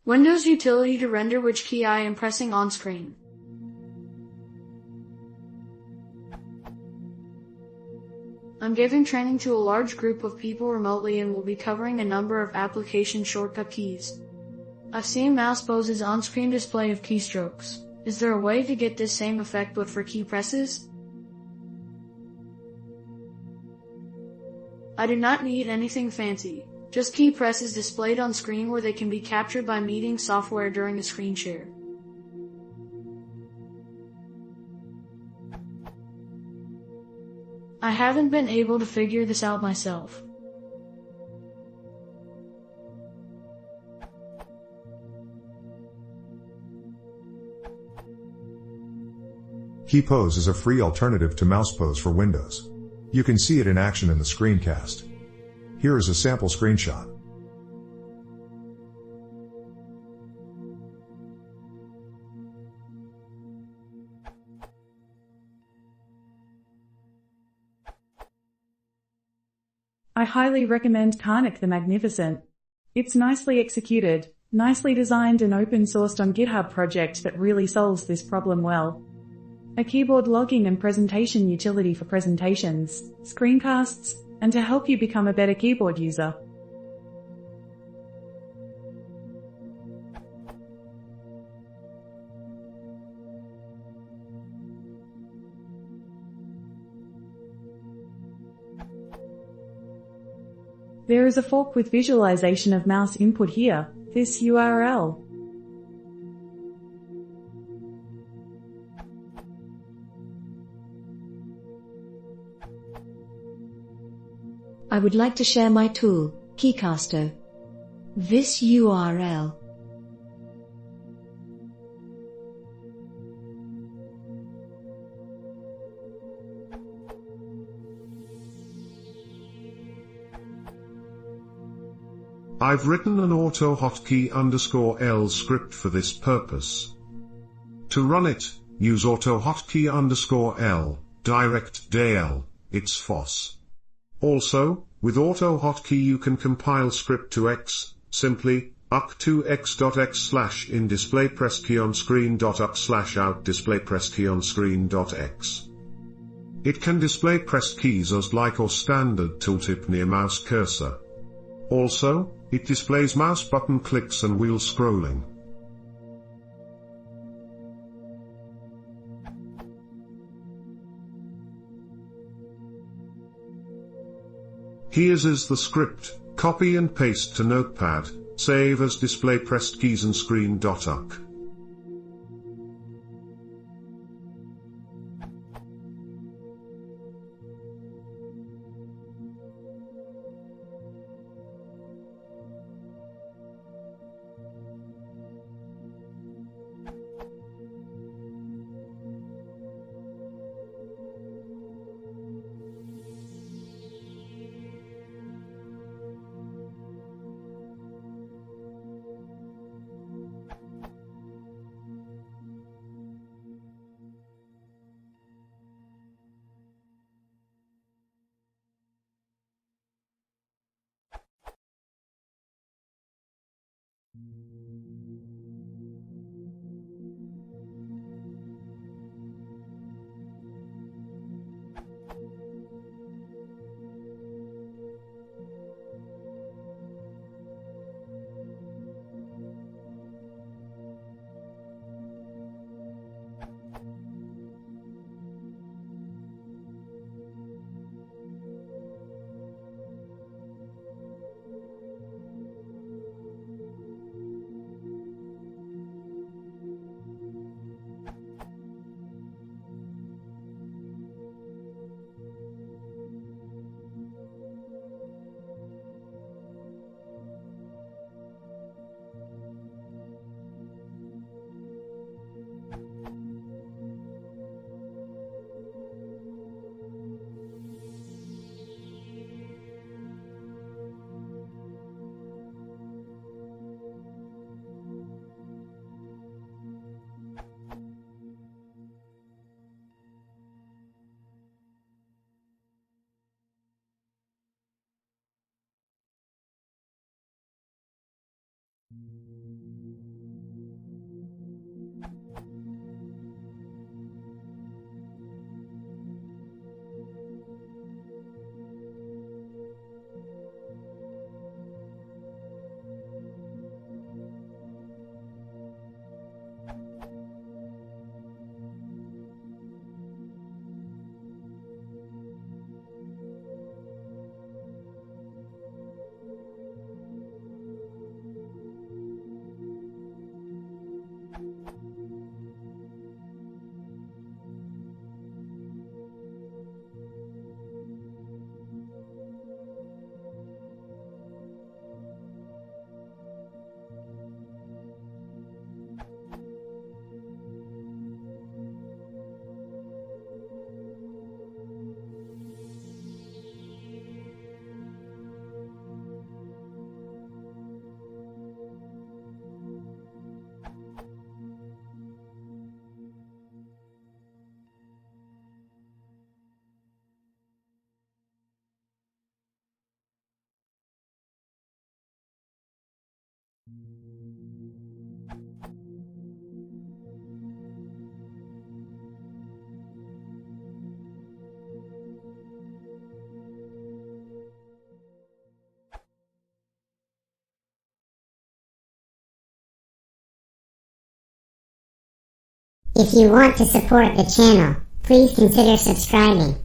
Windows utility to render which key I am pressing on screen. I'm giving training to a large group of people remotely and will be covering a number of application shortcut keys. I've seen mouse poses on-screen display of keystrokes. Is there a way to get this same effect but for key presses? I do not need anything fancy, just key presses displayed on screen where they can be captured by meeting software during a screen share. I haven't been able to figure this out myself. Keypose is a free alternative to mouse pose for Windows. You can see it in action in the screencast. Here is a sample screenshot. I highly recommend Karnak the Magnificent. It's nicely executed, nicely designed and open sourced on GitHub project that really solves this problem well. A keyboard logging and presentation utility for presentations, screencasts, and to help you become a better keyboard user. There is a fork with visualization of mouse input here, this URL. I would like to share my tool, Keycaster. This URL. I've written an AutoHotkey_L script for this purpose. To run it, use AutoHotkey_L, direct del, it's FOSS. Also, with AutoHotkey you can compile script to X, simply, uck2x.x/ in display press key on screen.uck/out display press key on screen.x. It can display pressed keys as like or standard tooltip near mouse cursor. Also, it displays mouse button clicks and wheel scrolling. Here's is the script, copy and paste to Notepad, save as display pressed keys and screen.uck. If you want to support the channel, please consider subscribing.